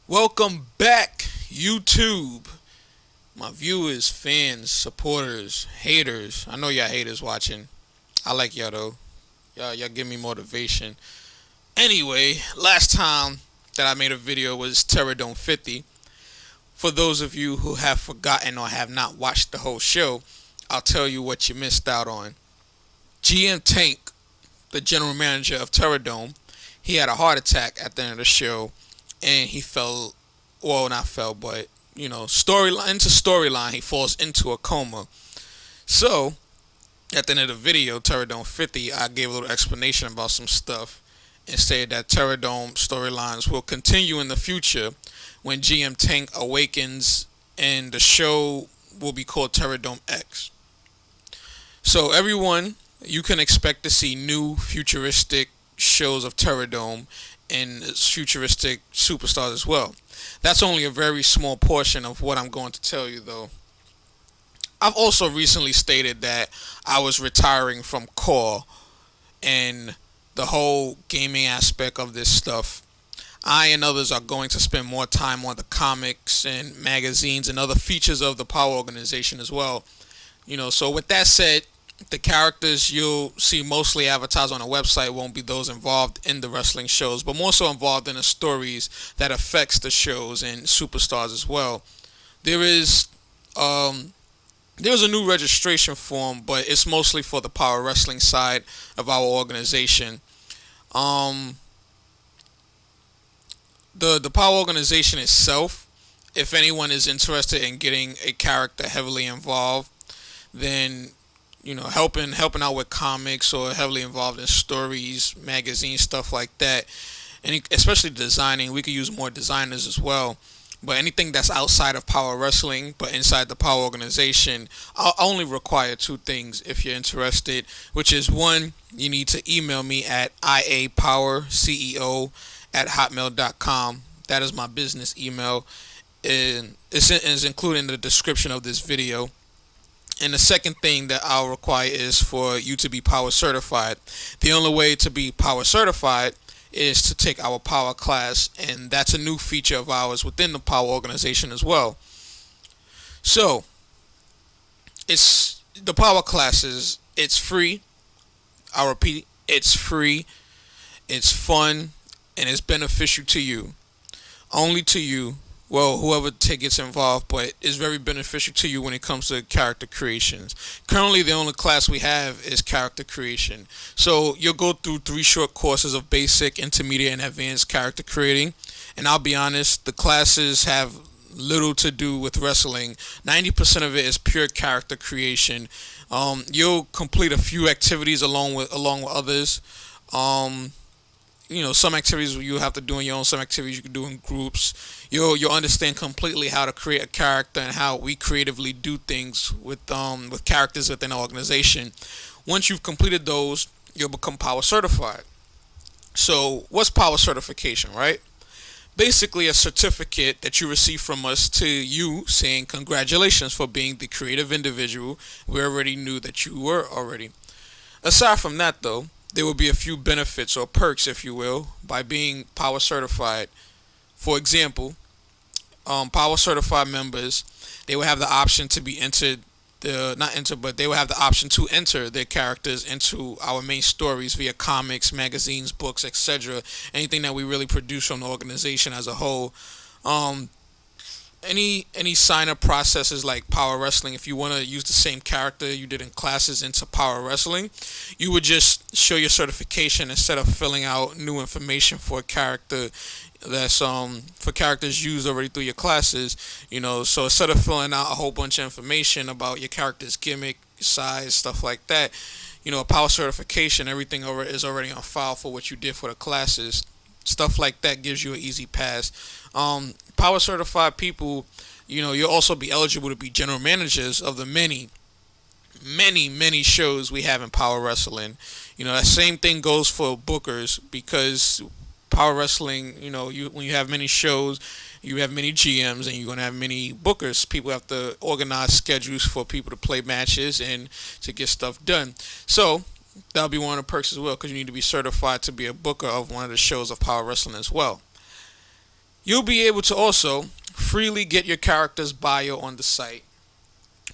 Welcome back, YouTube. My viewers, fans, supporters, haters. I know y'all haters watching. I like y'all though. Y'all give me motivation. Anyway, last time that I made a video was Terrordome 50. For those of you who have forgotten or have not watched the whole show, I'll tell you what you missed out on. GM Tank, the general manager of Terrordome, he had a heart attack at the end of the show and he fell, well, not fell, but storyline, he falls into a coma. So at the end of the video, Terrordome 50, I gave a little explanation about some stuff and said that Terrordome storylines will continue in the future when GM Tank awakens, and the show will be called Terrordome-X. So everyone, you can expect to see new futuristic shows of Terrordome and futuristic superstars as well. That's only a very small portion of what I'm going to tell you, though. I've also recently stated that I was retiring from core and the whole gaming aspect of this stuff. I and others are going to spend more time on the comics and magazines and other features of the Power Organization as well. So with that said, the characters you'll see mostly advertised on the website won't be those involved in the wrestling shows, but more so involved in the stories that affects the shows and superstars as well. There is there's a new registration form, but it's mostly for the Power Wrestling side of our organization. Um, the Power Organization itself, if anyone is interested in getting a character heavily involved, then helping out with comics or heavily involved in stories, magazines, stuff like that, and especially designing, we could use more designers as well. But anything that's outside of Power Wrestling but inside the Power Organization, I'll only require two things if you're interested, which is one, you need to email me at iapowerceo@hotmail.com. That is my business email, and it's included in the description of this video. And the second thing that I'll require is for you to be power certified. The only way to be power certified is to take our power class, and that's a new feature of ours within the Power Organization as well. So, it's the power classes, it's free. I repeat, it's free, it's fun, and it's beneficial to you. Only to you, well, whoever gets involved, but it's very beneficial to you when it comes to character creations. Currently, the only class we have is character creation. So you'll go through 3 short courses of basic, intermediate, and advanced character creating. And I'll be honest, the classes have little to do with wrestling. 90% of it is pure character creation. You'll complete a few activities along with others. Um, some activities you have to do on your own, some activities you can do in groups. You'll understand completely how to create a character and how we creatively do things with characters within the organization. Once you've completed those, you'll become power certified. So what's power certification, right? Basically a certificate that you receive from us to you saying congratulations for being the creative individual we already knew that you were already. Aside from that, though, there will be a few benefits or perks, if you will, by being power certified. For example, power certified members, they will have the option to be entered, not enter, but they will have the option to enter their characters into our main stories via comics, magazines, books, etc. Anything that we really produce from the organization as a whole. Um, any sign up processes like Power Wrestling, if you want to use the same character you did in classes into Power Wrestling, you would just show your certification instead of filling out new information for a character that's for characters used already through your classes. So instead of filling out a whole bunch of information about your character's gimmick, size, stuff like that, a power certification, everything is already on file for what you did for the classes. Stuff like that gives you an easy pass. Power certified people, you'll also be eligible to be general managers of the many, many, many shows we have in Power Wrestling. That same thing goes for bookers, because Power Wrestling, when you have many shows, you have many GMs and you're going to have many bookers. People have to organize schedules for people to play matches and to get stuff done. So that'll be one of the perks as well, because you need to be certified to be a booker of one of the shows of Power Wrestling as well. You'll be able to also freely get your character's bio on the site.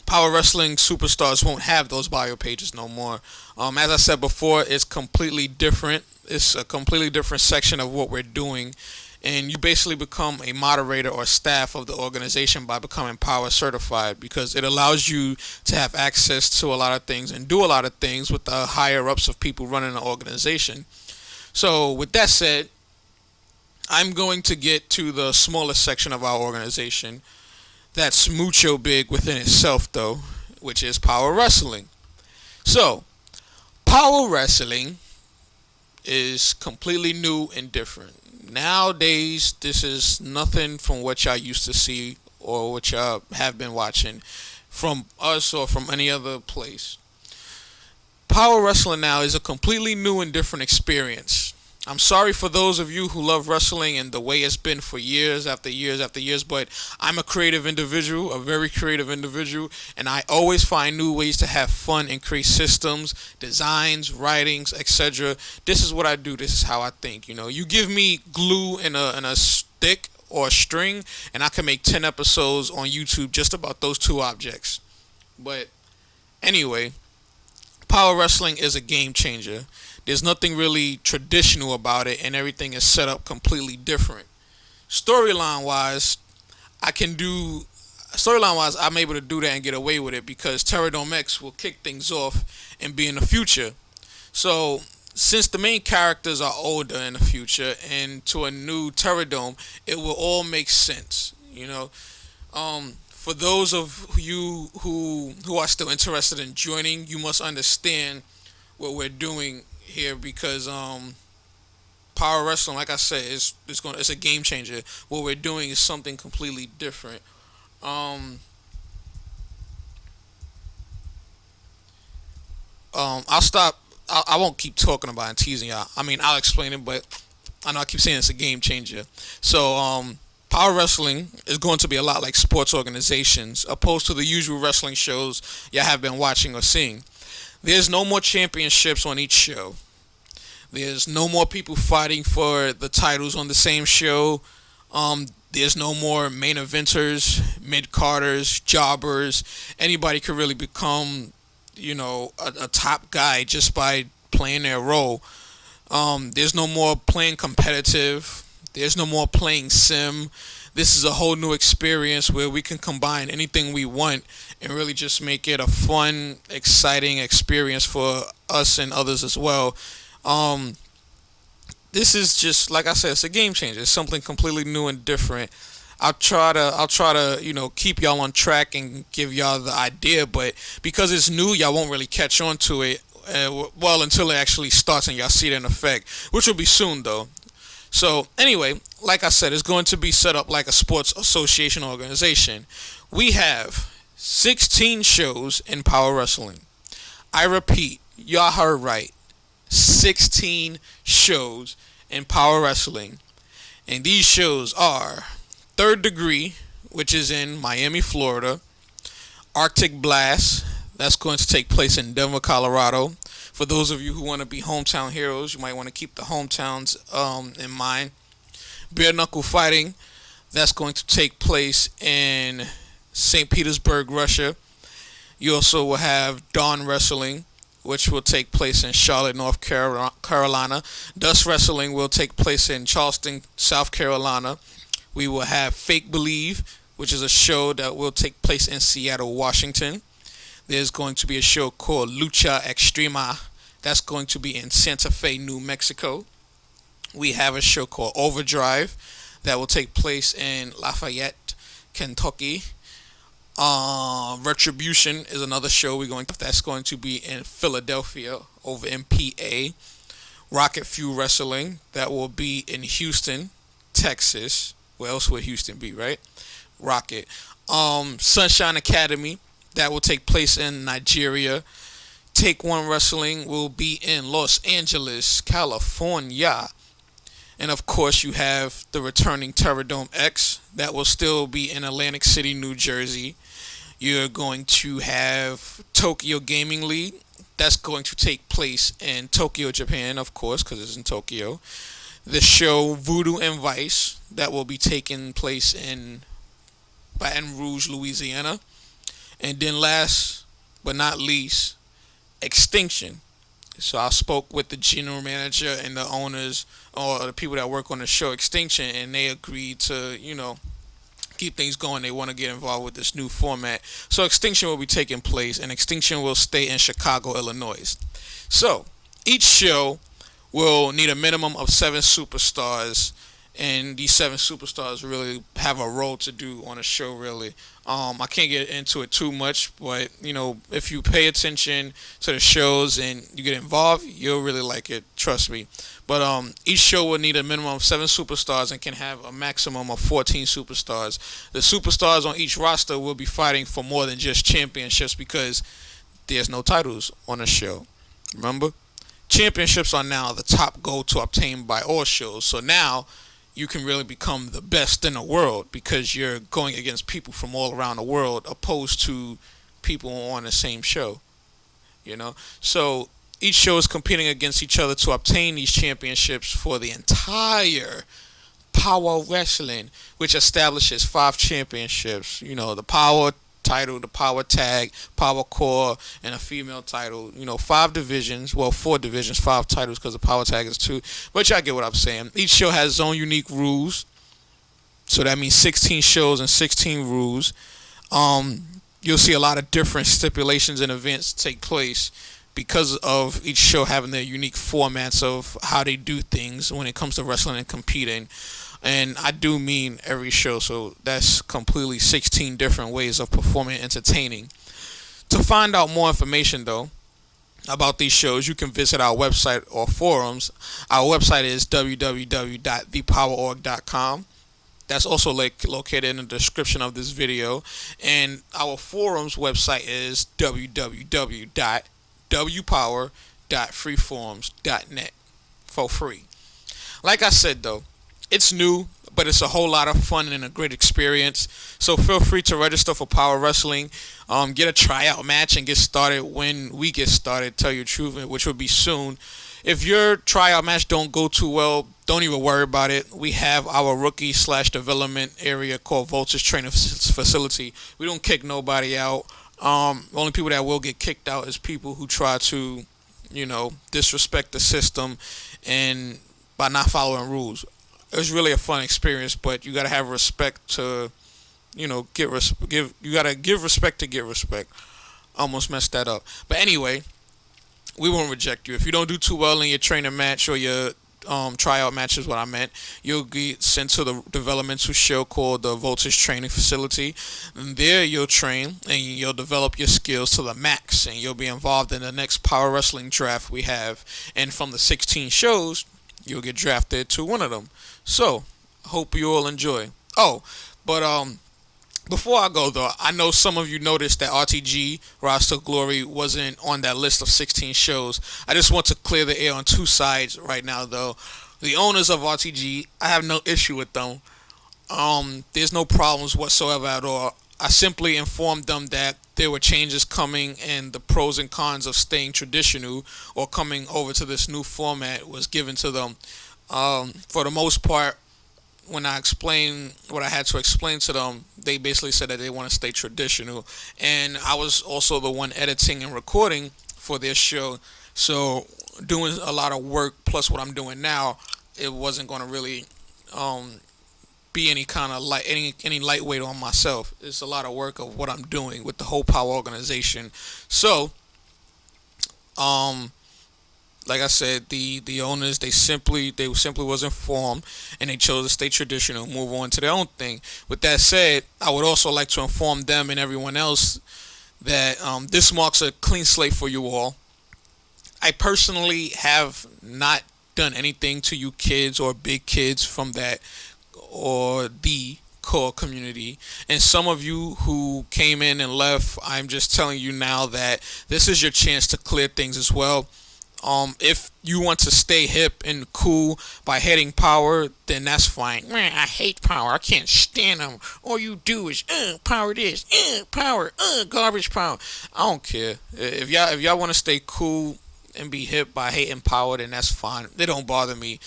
Power Wrestling superstars won't have those bio pages no more. As I said before, it's completely different. It's a completely different section of what we're doing. And you basically become a moderator or staff of the organization by becoming Power Certified, because it allows you to have access to a lot of things and do a lot of things with the higher ups of people running the organization. So, with that said, I'm going to get to the smallest section of our organization. That's mucho big within itself, though, which is Power Wrestling. So, Power Wrestling is completely new and different. Nowadays, this is nothing from what y'all used to see or what y'all have been watching from us or from any other place. Power Wrestling now is a completely new and different experience. I'm sorry for those of you who love wrestling and the way it's been for years after years after years, but I'm a creative individual, a very creative individual, and I always find new ways to have fun and create systems, designs, writings, etc. This is what I do. This is how I think. You give me glue and a stick or a string, and I can make 10 episodes on YouTube just about those two objects. But anyway, Power Wrestling is a game changer. There's nothing really traditional about it, and everything is set up completely different. Storyline wise, I'm able to do that and get away with it because Terrordome-X will kick things off and be in the future. So, since the main characters are older in the future and to a new Terrordome, it will all make sense. For those of you who are still interested in joining, you must understand what we're doing here, because Power Wrestling, like I said, it's a game changer. What we're doing is something completely different. I'll stop. I won't keep talking about it and teasing y'all. I mean, I'll explain it, but I know I keep saying it's a game changer. So, Power Wrestling is going to be a lot like sports organizations, opposed to the usual wrestling shows y'all have been watching or seeing. There's no more championships on each show. There's no more people fighting for the titles on the same show. There's no more main eventers, mid-carders, jobbers. Anybody could really become, a top guy just by playing their role. There's no more playing competitive. There's no more playing sim. This is a whole new experience where we can combine anything we want and really just make it a fun, exciting experience for us and others as well. This is just, like I said, it's a game changer. It's something completely new and different. I'll try to keep y'all on track and give y'all the idea, but because it's new, y'all won't really catch on to it. Until it actually starts and y'all see it in effect, which will be soon though. So anyway, like I said, it's going to be set up like a sports association organization. We have 16 shows in Power Wrestling. I repeat, y'all heard right. 16 shows in Power Wrestling. And these shows are Third Degree, which is in Miami, Florida. Arctic Blast, that's going to take place in Denver, Colorado. For those of you who want to be hometown heroes, you might want to keep the hometowns in mind. Bare Knuckle Fighting, that's going to take place in St. Petersburg, Russia. You also will have Dawn Wrestling, which will take place in Charlotte, North Carolina. Dusk Wrestling will take place in Charleston, South Carolina. We will have Fake Believe, which is a show that will take place in Seattle, Washington. There's going to be a show called Lucha Extrema. That's going to be in Santa Fe, New Mexico. We have a show called Overdrive that will take place in Lafayette, Kentucky. Retribution is another show that's going to be in Philadelphia over in PA. Rocket Fuel Wrestling, that will be in Houston, Texas. Where else would Houston be, right? Rocket. Sunshine Academy, that will take place in Nigeria. Take One Wrestling will be in Los Angeles, California. And of course, you have the returning Terrordome-X that will still be in Atlantic City, New Jersey. You're going to have Tokyo Gaming League. That's going to take place in Tokyo, Japan, of course, because it's in Tokyo. the show Voodoo and Vice that will be taking place in Baton Rouge, Louisiana. And then last but not least, Xtinction. So I spoke with the general manager and the owners or the people that work on the show Xtinction, and they agreed to, keep things going. They want to get involved with this new format. So Xtinction will be taking place, and Xtinction will stay in Chicago, Illinois. So each show will need a minimum of 7 superstars, and these 7 superstars really have a role to do on a show. Really, I can't get into it too much, but if you pay attention to the shows and you get involved, you'll really like it. Trust me. But each show will need a minimum of 7 superstars and can have a maximum of 14 superstars. The superstars on each roster will be fighting for more than just championships because there's no titles on the show. Remember, championships are now the top goal to obtain by all shows. So now you can really become the best in the world because you're going against people from all around the world opposed to people on the same show. So each show is competing against each other to obtain these championships for the entire Power Wrestling, which establishes 5 championships. The Power title, the Power Tag, Power Core, and a female title. 5 divisions. Well, 4 divisions, 5 titles because the Power Tag is 2. But y'all get what I'm saying. Each show has its own unique rules. So that means 16 shows and 16 rules. You'll see a lot of different stipulations and events take place because of each show having their unique formats of how they do things when it comes to wrestling and competing. And I do mean every show, so that's completely 16 different ways of performing and entertaining. To find out more information, though, about these shows, you can visit our website or forums. Our website is www.thepowerorg.com. That's also located in the description of this video. And our forums website is www.wpower.freeforums.net for free. Like I said, though, it's new, but it's a whole lot of fun and a great experience. So feel free to register for Power Wrestling, get a tryout match, and get started when we get started, tell you the truth, which will be soon. If your tryout match don't go too well, don't even worry about it. We have our rookie/development area called Voltage Training Facility. We don't kick nobody out. Only people that will get kicked out is people who try to, disrespect the system and by not following rules. It's really a fun experience, but you gotta have respect to, you gotta give respect to get respect. Almost messed that up, but anyway, we won't reject you if you don't do too well in your training match or your tryout match is what I meant. You'll get sent to the developmental show called the Voltage Training Facility. And there you'll train and you'll develop your skills to the max, and you'll be involved in the next Power Wrestling draft we have. And from the 16 shows, you'll get drafted to one of them. So, hope you all enjoy. Oh, but before I go though, I know some of you noticed that RTG, Rise to Glory, wasn't on that list of 16 shows. I just want to clear the air on 2 sides right now though. The owners of RTG, I have no issue with them. There's no problems whatsoever at all. I simply informed them that there were changes coming and the pros and cons of staying traditional or coming over to this new format was given to them. For the most part, when I explained what I had to explain to them, they basically said that they want to stay traditional. And I was also the one editing and recording for their show. So doing a lot of work plus what I'm doing now, it wasn't going to really be any kind of any lightweight on myself. It's a lot of work of what I'm doing with the whole Power organization. So like I said, the owners, they simply was informed and they chose to stay traditional, move on to their own thing. With that said, I would also like to inform them and everyone else that this marks a clean slate for you all. I personally have not done anything to you kids or big kids from that or the core community. And some of you who came in and left, I'm just telling you now that this is your chance to clear things as well. If you want to stay hip and cool by hating Power, then that's fine. Man, I hate Power. I can't stand them. All you do is Power this, Power, garbage Power. I don't care. If y'all want to stay cool and be hit by hating Power, then that's fine. They don't bother me.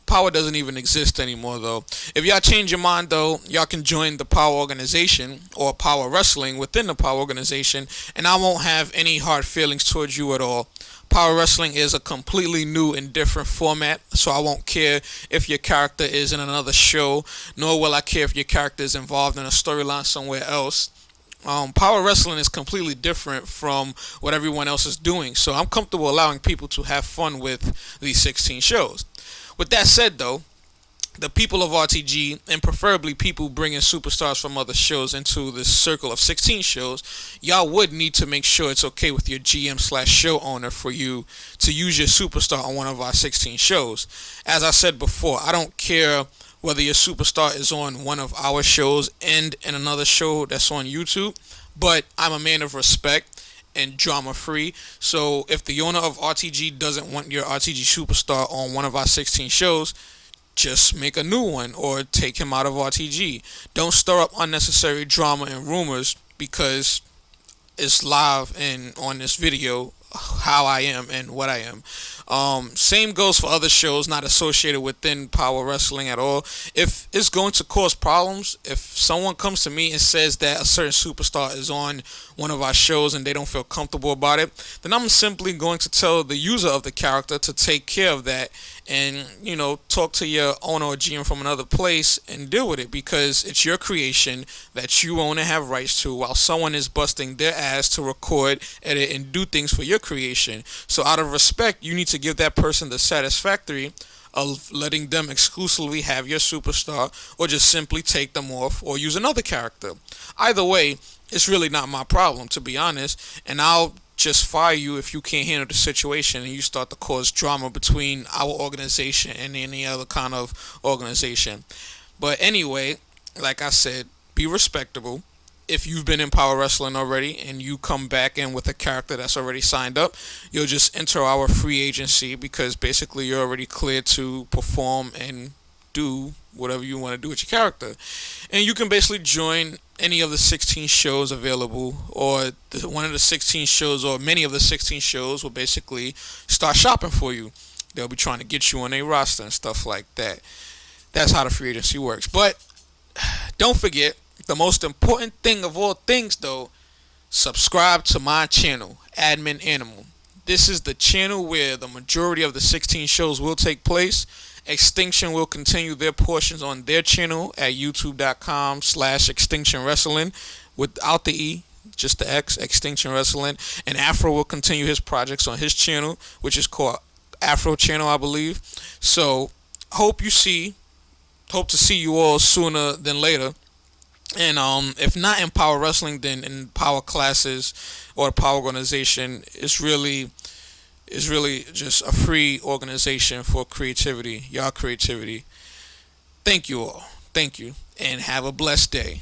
Power doesn't even exist anymore, though. If y'all change your mind, though, y'all can join the Power organization or Power Wrestling within the Power organization, and I won't have any hard feelings towards you at all. Power Wrestling is a completely new and different format, so I won't care if your character is in another show, nor will I care if your character is involved in a storyline somewhere else. Power Wrestling is completely different from what everyone else is doing, so I'm comfortable allowing people to have fun with these 16 shows. With that said, though, the people of RTG, and preferably people bringing superstars from other shows into this circle of 16 shows, y'all would need to make sure it's okay with your GM/show owner for you to use your superstar on one of our 16 shows. As I said before, I don't care whether your superstar is on one of our shows and in another show that's on YouTube, but I'm a man of respect and drama free. So if the owner of RTG doesn't want your RTG superstar on one of our 16 shows, just make a new one or take him out of RTG. Don't stir up unnecessary drama and rumors, because it's live and on this video how I am and what I am. Same goes for other shows not associated within Power Wrestling at all. If it's going to cause problems, if someone comes to me and says that a certain superstar is on one of our shows and they don't feel comfortable about it, then I'm simply going to tell the user of the character to take care of that and, talk to your owner or GM from another place and deal with it, because it's your creation that you own and have rights to, while someone is busting their ass to record, edit, and do things for your creation. So out of respect, you need to give that person the satisfactory of letting them exclusively have your superstar, or just simply take them off or use another character. Either way, it's really not my problem, to be honest, and I'll just fire you if you can't handle the situation and you start to cause drama between our organization and any other kind of organization. But anyway, like I said, be respectable. If you've been in Power Wrestling already and you come back in with a character that's already signed up, you'll just enter our free agency, because basically you're already cleared to perform and do whatever you want to do with your character. And you can basically join any of the 16 shows available, or one of the 16 shows, or many of the 16 shows will basically start shopping for you. They'll be trying to get you on a roster and stuff like that. That's how the free agency works. But don't forget, the most important thing of all things, though, subscribe to my channel, Admin Animal. This is the channel where the majority of the 16 shows will take place. Xtinction will continue their portions on their channel at youtube.com/Xtinction Wrestling, without the E, just the X, Xtinction Wrestling. And Afro will continue his projects on his channel, which is called Afro Channel, I believe. So hope to see you all sooner than later. And if not in Power Wrestling, then in Power Classes or the Power Organization. It's really just a free organization for creativity, y'all creativity. Thank you all. Thank you, and have a blessed day.